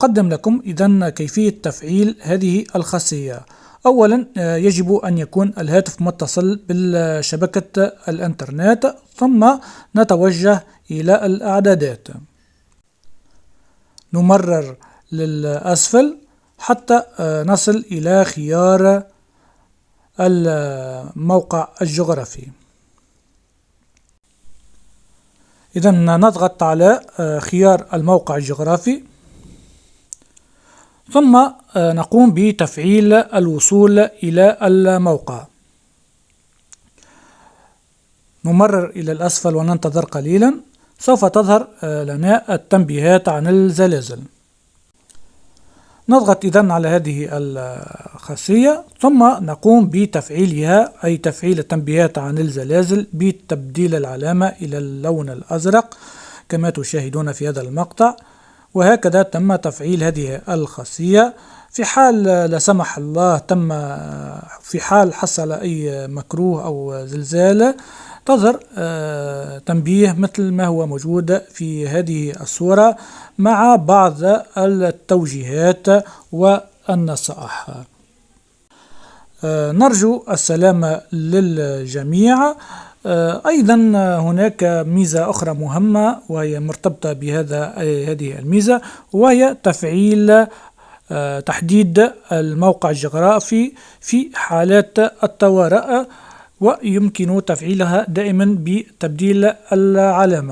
أقدم لكم إذن كيفية تفعيل هذه الخاصية. أولا يجب أن يكون الهاتف متصل بالشبكة الإنترنت، ثم نتوجه إلى الإعدادات، نمرر للأسفل حتى نصل إلى خيار الموقع الجغرافي. إذن نضغط على خيار الموقع الجغرافي، ثم نقوم بتفعيل الوصول إلى الموقع. نمرر إلى الأسفل وننتظر قليلا، سوف تظهر لنا التنبيهات عن الزلازل. نضغط إذن على هذه الخاصية، ثم نقوم بتفعيلها، أي تفعيل التنبيهات عن الزلازل بتبديل العلامة إلى اللون الأزرق كما تشاهدون في هذا المقطع. وهكذا تم تفعيل هذه الخاصية. في حال لا سمح الله في حال حصل أي مكروه أو زلزال، تظهر تنبيه مثل ما هو موجود في هذه الصورة مع بعض التوجيهات والنصائح. نرجو السلامة للجميع. أيضا هناك ميزة أخرى مهمة وهي مرتبطة هذه الميزة، وهي تفعيل تحديد الموقع الجغرافي في حالات الطوارئ، ويمكن تفعيلها دائما بتبديل العلامة.